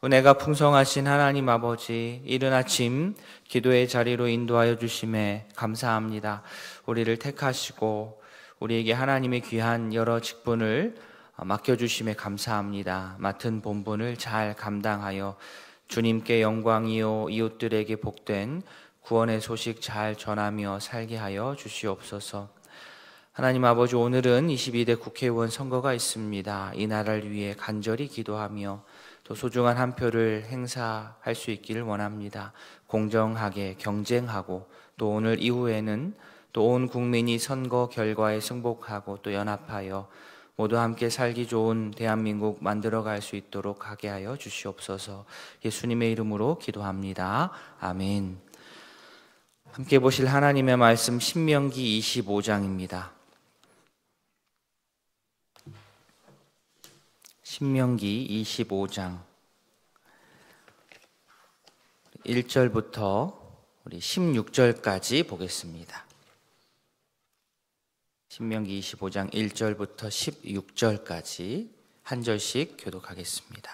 은혜가 풍성하신 하나님 아버지, 이른 아침 기도의 자리로 인도하여 주심에 감사합니다. 우리를 택하시고 우리에게 하나님의 귀한 여러 직분을 맡겨주심에 감사합니다. 맡은 본분을 잘 감당하여 주님께 영광이요 이웃들에게 복된 구원의 소식 잘 전하며 살게 하여 주시옵소서. 하나님 아버지, 오늘은 22대 국회의원 선거가 있습니다. 이 나라를 위해 간절히 기도하며 또 소중한 한 표를 행사할 수 있기를 원합니다. 공정하게 경쟁하고 또 오늘 이후에는 또 온 국민이 선거 결과에 승복하고 또 연합하여 모두 함께 살기 좋은 대한민국 만들어갈 수 있도록 하게 하여 주시옵소서. 예수님의 이름으로 기도합니다. 아멘. 함께 보실 하나님의 말씀 신명기 25장입니다. 신명기 25장 1절부터 우리 16절까지 보겠습니다. 신명기 25장 1절부터 16절까지 한 절씩 교독하겠습니다.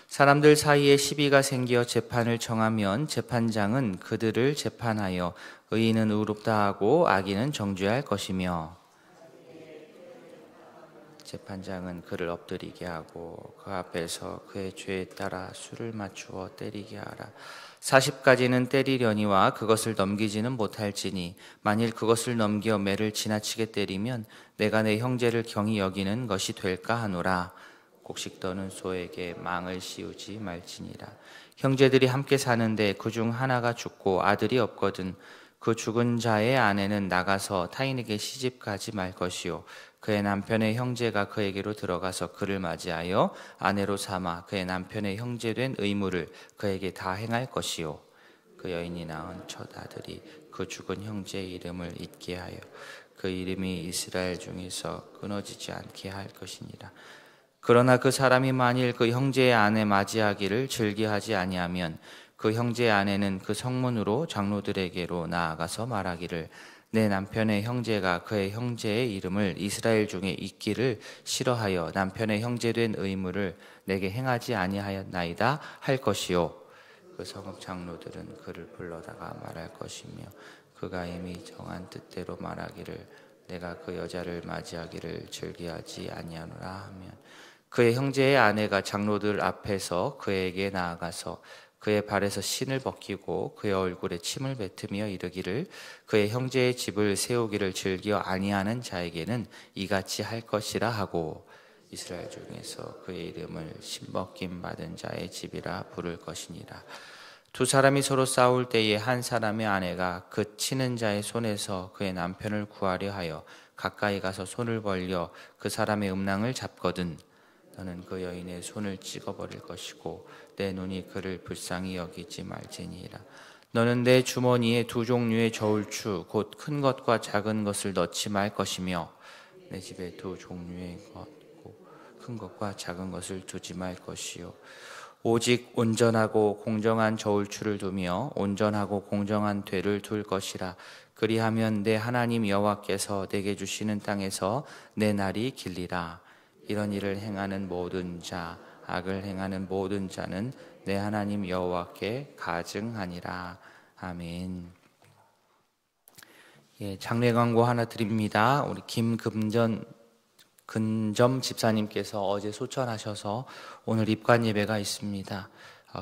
사람들 사이에 시비가 생겨 재판을 정하면 재판장은 그들을 재판하여 의인은 의롭다 하고 악인은 정죄할 것이며 재판장은 그를 엎드리게 하고 그 앞에서 그의 죄에 따라 수를 맞추어 때리게 하라. 40가지는 때리려니와 그것을 넘기지는 못할지니 만일 그것을 넘겨 매를 지나치게 때리면 내가 내 형제를 경히 여기는 것이 될까 하노라. 곡식 떠는 소에게 망을 씌우지 말지니라. 형제들이 함께 사는데 그중 하나가 죽고 아들이 없거든 그 죽은 자의 아내는 나가서 타인에게 시집가지 말 것이요 그의 남편의 형제가 그에게로 들어가서 그를 맞이하여 아내로 삼아 그의 남편의 형제된 의무를 그에게 다 행할 것이요 그 여인이 낳은 첫 아들이 그 죽은 형제의 이름을 잊게 하여 그 이름이 이스라엘 중에서 끊어지지 않게 할 것이니라. 그러나 그 사람이 만일 그 형제의 아내 맞이하기를 즐겨하지 아니하면 그 형제의 아내는 그 성문으로 장로들에게로 나아가서 말하기를 내 남편의 형제가 그의 형제의 이름을 이스라엘 중에 잊기를 싫어하여 남편의 형제된 의무를 내게 행하지 아니하였나이다 할 것이요 그 성읍 장로들은 그를 불러다가 말할 것이며 그가 이미 정한 뜻대로 말하기를 내가 그 여자를 맞이하기를 즐겨하지 아니하노라 하면 그의 형제의 아내가 장로들 앞에서 그에게 나아가서 그의 발에서 신을 벗기고 그의 얼굴에 침을 뱉으며 이르기를 그의 형제의 집을 세우기를 즐겨 아니하는 자에게는 이같이 할 것이라 하고 이스라엘 중에서 그의 이름을 신벗김 받은 자의 집이라 부를 것이니라. 두 사람이 서로 싸울 때에 한 사람의 아내가 그 치는 자의 손에서 그의 남편을 구하려 하여 가까이 가서 손을 벌려 그 사람의 음낭을 잡거든 너는 그 여인의 손을 찍어버릴 것이고 내 눈이 그를 불쌍히 여기지 말지니라. 너는 내 주머니에 두 종류의 저울추 곧 큰 것과 작은 것을 넣지 말 것이며 내 집에 두 종류의 큰 것과 작은 것을 두지 말 것이요 오직 온전하고 공정한 저울추를 두며 온전하고 공정한 되를 둘 것이라. 그리하면 내 하나님 여호와께서 내게 주시는 땅에서 내 날이 길리라. 이런 일을 행하는 모든 자, 악을 행하는 모든 자는 내 하나님 여호와께 가증하니라. 아멘. 장례 광고 하나 드립니다. 우리 김금전 근점 집사님께서 어제 소천하셔서 오늘 입관 예배가 있습니다.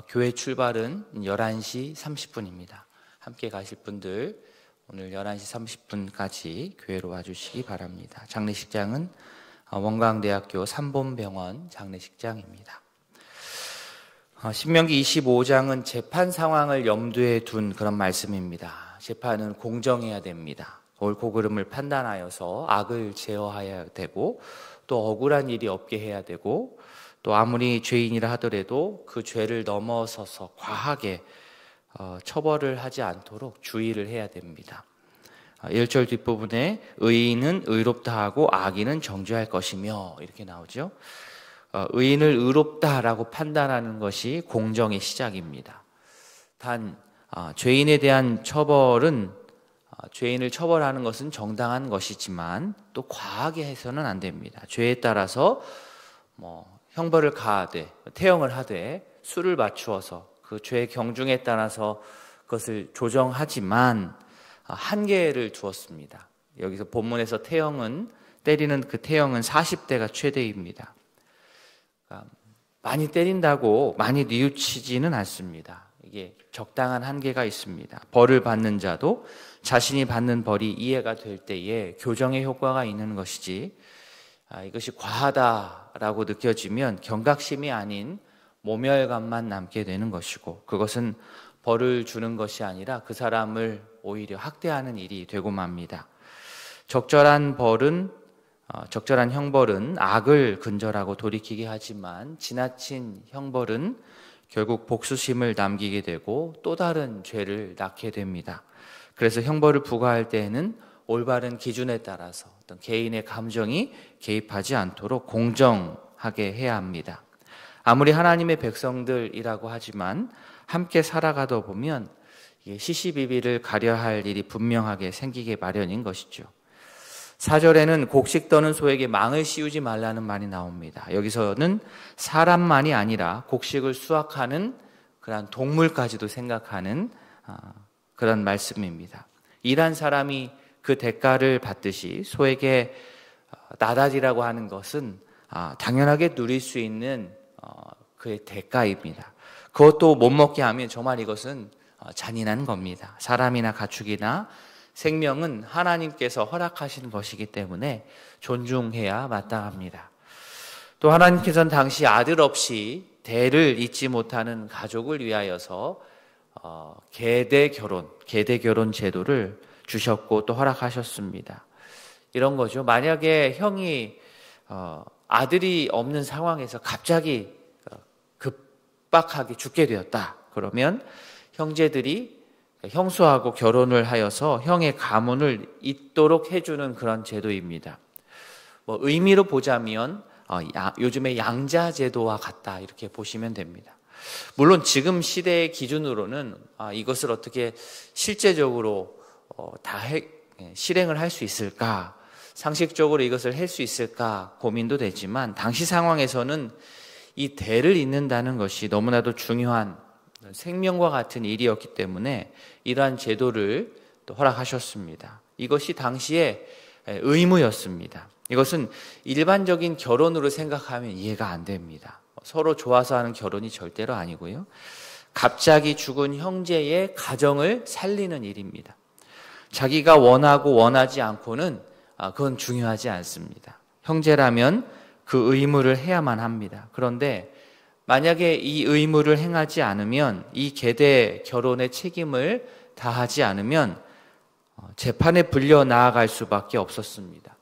교회 출발은 11시 30분입니다. 함께 가실 분들 오늘 11시 30분까지 교회로 와주시기 바랍니다. 장례식장은 원광대학교 삼본병원 장례식장입니다. 신명기 25장은 재판 상황을 염두에 둔 그런 말씀입니다. 재판은 공정해야 됩니다. 옳고 그름을 판단하여서 악을 제어해야 되고 또 억울한 일이 없게 해야 되고 또 아무리 죄인이라 하더라도 그 죄를 넘어서서 과하게 처벌을 하지 않도록 주의를 해야 됩니다. 1절 뒷부분에 의인은 의롭다 하고 악인은 정죄할 것이며 이렇게 나오죠. 의인을 의롭다라고 판단하는 것이 공정의 시작입니다. 단 죄인에 대한 처벌은 죄인을 처벌하는 것은 정당한 것이지만 또 과하게 해서는 안 됩니다. 죄에 따라서 형벌을 가하되 태형을 하되 수를 맞추어서 그 죄의 경중에 따라서 그것을 조정하지만 한계를 두었습니다. 여기서 본문에서 때리는 그 태형은 40대가 최대입니다. 그러니까 많이 때린다고 많이 뉘우치지는 않습니다. 이게 적당한 한계가 있습니다. 벌을 받는 자도 자신이 받는 벌이 이해가 될 때에 교정의 효과가 있는 것이지, 이것이 과하다라고 느껴지면 경각심이 아닌 모멸감만 남게 되는 것이고, 그것은 벌을 주는 것이 아니라 그 사람을 오히려 학대하는 일이 되고 맙니다. 적절한 형벌은 악을 근절하고 돌이키게 하지만 지나친 형벌은 결국 복수심을 남기게 되고 또 다른 죄를 낳게 됩니다. 그래서 형벌을 부과할 때에는 올바른 기준에 따라서 어떤 개인의 감정이 개입하지 않도록 공정하게 해야 합니다. 아무리 하나님의 백성들이라고 하지만 함께 살아가다 보면 시시비비를 가려할 일이 분명하게 생기게 마련인 것이죠. 4절에는 곡식 떠는 소에게 망을 씌우지 말라는 말이 나옵니다. 여기서는 사람만이 아니라 곡식을 수확하는 그런 동물까지도 생각하는 그런 말씀입니다. 일한 사람이 그 대가를 받듯이 소에게 나달이라고 하는 것은 당연하게 누릴 수 있는 그의 대가입니다. 그것도 못 먹게 하면 정말 이것은 잔인한 겁니다. 사람이나 가축이나 생명은 하나님께서 허락하신 것이기 때문에 존중해야 마땅합니다. 또 하나님께서는 당시 아들 없이 대를 잇지 못하는 가족을 위하여서 계대 결혼 제도를 주셨고 또 허락하셨습니다. 이런 거죠. 만약에 형이 아들이 없는 상황에서 갑자기 급박하게 죽게 되었다. 그러면 형제들이 형수하고 결혼을 하여서 형의 가문을 잇도록 해주는 그런 제도입니다. 의미로 보자면 요즘의 양자제도와 같다 이렇게 보시면 됩니다. 물론 지금 시대의 기준으로는 이것을 어떻게 실제적으로 실행을 할 수 있을까, 상식적으로 이것을 할 수 있을까 고민도 되지만 당시 상황에서는 이 대를 잇는다는 것이 너무나도 중요한 생명과 같은 일이었기 때문에 이러한 제도를 또 허락하셨습니다. 이것이 당시에 의무였습니다. 이것은 일반적인 결혼으로 생각하면 이해가 안 됩니다. 서로 좋아서 하는 결혼이 절대로 아니고요. 갑자기 죽은 형제의 가정을 살리는 일입니다. 자기가 원하고 원하지 않고는 그건 중요하지 않습니다. 형제라면 그 의무를 해야만 합니다. 그런데 만약에 이 의무를 행하지 않으면, 이 계대 결혼의 책임을 다하지 않으면 재판에 불려 나아갈 수밖에 없었습니다.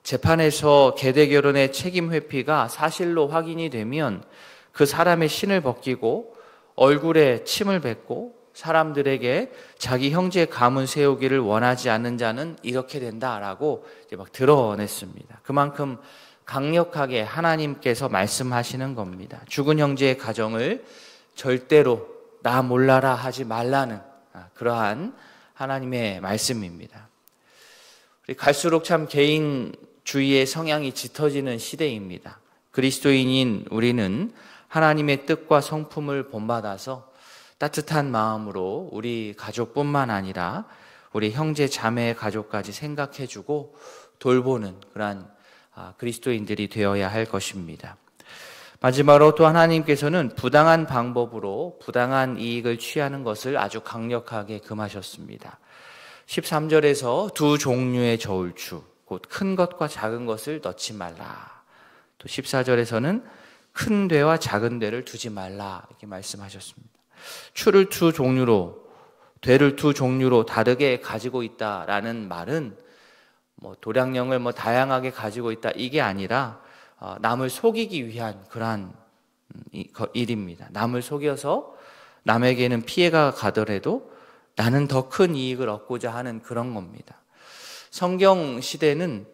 재판에서 계대 결혼의 책임 회피가 사실로 확인이 되면 그 사람의 신을 벗기고 얼굴에 침을 뱉고 사람들에게 자기 형제 가문 세우기를 원하지 않는 자는 이렇게 된다라고 이제 막 드러냈습니다. 그만큼 강력하게 하나님께서 말씀하시는 겁니다. 죽은 형제의 가정을 절대로 나 몰라라 하지 말라는 그러한 하나님의 말씀입니다. 갈수록 참 개인주의의 성향이 짙어지는 시대입니다. 그리스도인인 우리는 하나님의 뜻과 성품을 본받아서 따뜻한 마음으로 우리 가족뿐만 아니라 우리 형제 자매의 가족까지 생각해주고 돌보는 그러한 그리스도인들이 되어야 할 것입니다. 마지막으로 또 하나님께서는 부당한 방법으로 부당한 이익을 취하는 것을 아주 강력하게 금하셨습니다. 13절에서 두 종류의 저울추, 곧 큰 것과 작은 것을 넣지 말라. 또 14절에서는 큰 되와 작은 되를 두지 말라 이렇게 말씀하셨습니다. 추를 두 종류로, 되를 두 종류로 다르게 가지고 있다라는 말은 도량령을 다양하게 가지고 있다 이게 아니라 남을 속이기 위한 그러한 일입니다. 남을 속여서 남에게는 피해가 가더라도 나는 더 큰 이익을 얻고자 하는 그런 겁니다. 성경 시대는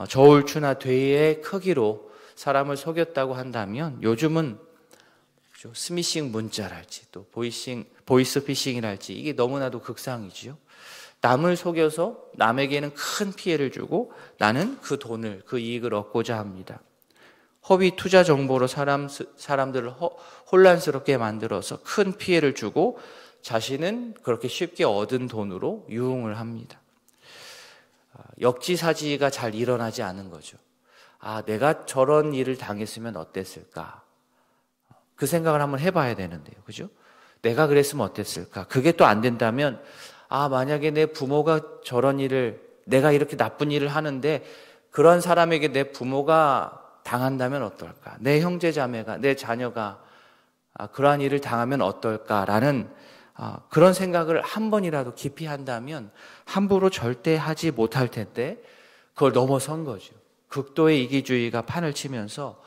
저울추나 되의 크기로 사람을 속였다고 한다면 요즘은 스미싱 문자랄지 또 보이스 피싱이랄지 이게 너무나도 극상이지요. 남을 속여서 남에게는 큰 피해를 주고 나는 그 돈을, 그 이익을 얻고자 합니다. 허위 투자 정보로 사람들을 혼란스럽게 만들어서 큰 피해를 주고 자신은 그렇게 쉽게 얻은 돈으로 유흥을 합니다. 역지사지가 잘 일어나지 않은 거죠. 내가 저런 일을 당했으면 어땠을까? 그 생각을 한번 해봐야 되는데요. 그죠? 내가 그랬으면 어땠을까? 그게 또 안 된다면, 만약에 내 부모가 저런 일을, 내가 이렇게 나쁜 일을 하는데, 그런 사람에게 내 부모가 당한다면 어떨까? 내 형제 자매가, 내 자녀가 그러한 일을 당하면 어떨까라는 그런 생각을 한 번이라도 깊이 한다면 함부로 절대 하지 못할 텐데 그걸 넘어선 거죠. 극도의 이기주의가 판을 치면서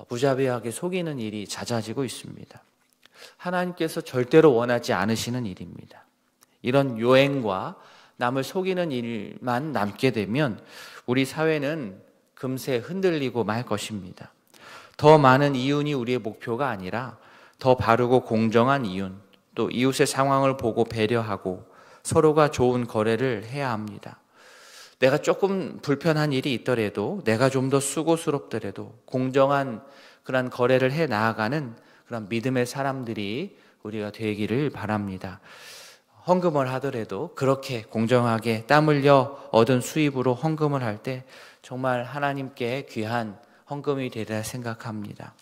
무자비하게 속이는 일이 잦아지고 있습니다. 하나님께서 절대로 원하지 않으시는 일입니다. 이런 요행과 남을 속이는 일만 남게 되면 우리 사회는 금세 흔들리고 말 것입니다. 더 많은 이윤이 우리의 목표가 아니라 더 바르고 공정한 이윤, 또 이웃의 상황을 보고 배려하고 서로가 좋은 거래를 해야 합니다. 내가 조금 불편한 일이 있더라도, 내가 좀 더 수고스럽더라도 공정한 그런 거래를 해 나아가는 그런 믿음의 사람들이 우리가 되기를 바랍니다. 헌금을 하더라도 그렇게 공정하게 땀 흘려 얻은 수입으로 헌금을 할 때 정말 하나님께 귀한 헌금이 되리라 생각합니다.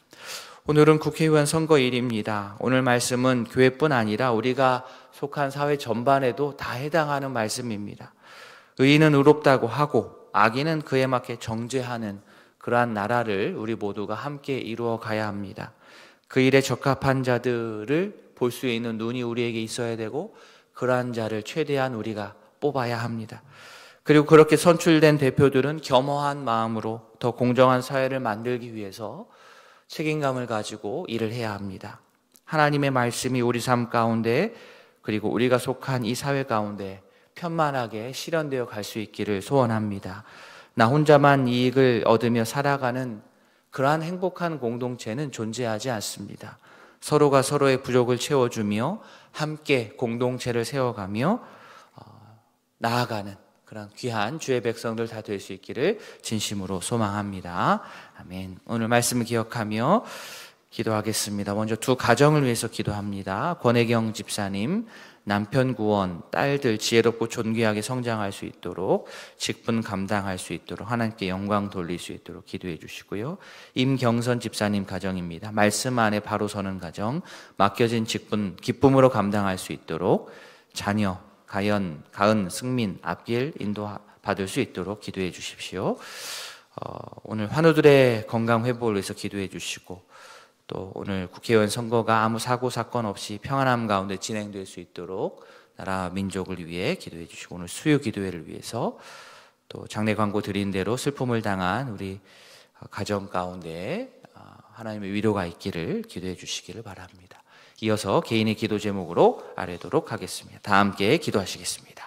오늘은 국회의원 선거일입니다. 오늘 말씀은 교회뿐 아니라 우리가 속한 사회 전반에도 다 해당하는 말씀입니다. 의인은 의롭다고 하고 악인은 그에 맞게 정죄하는 그러한 나라를 우리 모두가 함께 이루어 가야 합니다. 그 일에 적합한 자들을 볼 수 있는 눈이 우리에게 있어야 되고 그러한 자를 최대한 우리가 뽑아야 합니다. 그리고 그렇게 선출된 대표들은 겸허한 마음으로 더 공정한 사회를 만들기 위해서 책임감을 가지고 일을 해야 합니다. 하나님의 말씀이 우리 삶 가운데 그리고 우리가 속한 이 사회 가운데 편만하게 실현되어 갈 수 있기를 소원합니다. 나 혼자만 이익을 얻으며 살아가는 그러한 행복한 공동체는 존재하지 않습니다. 서로가 서로의 부족을 채워주며 함께 공동체를 세워가며 나아가는 그런 귀한 주의 백성들 다 될 수 있기를 진심으로 소망합니다. 아멘. 오늘 말씀을 기억하며 기도하겠습니다. 먼저 두 가정을 위해서 기도합니다. 권혜경 집사님, 남편 구원, 딸들 지혜롭고 존귀하게 성장할 수 있도록 직분 감당할 수 있도록 하나님께 영광 돌릴 수 있도록 기도해 주시고요. 임경선 집사님 가정입니다. 말씀 안에 바로 서는 가정, 맡겨진 직분 기쁨으로 감당할 수 있도록 자녀 가은, 승민, 앞길 인도받을 수 있도록 기도해 주십시오. 오늘 환우들의 건강 회복을 위해서 기도해 주시고 또 오늘 국회의원 선거가 아무 사고 사건 없이 평안함 가운데 진행될 수 있도록 나라 민족을 위해 기도해 주시고 오늘 수요 기도회를 위해서 또 장례 광고 드린 대로 슬픔을 당한 우리 가정 가운데 하나님의 위로가 있기를 기도해 주시기를 바랍니다. 이어서 개인의 기도 제목으로 아뢰도록 하겠습니다. 다 함께 기도하시겠습니다.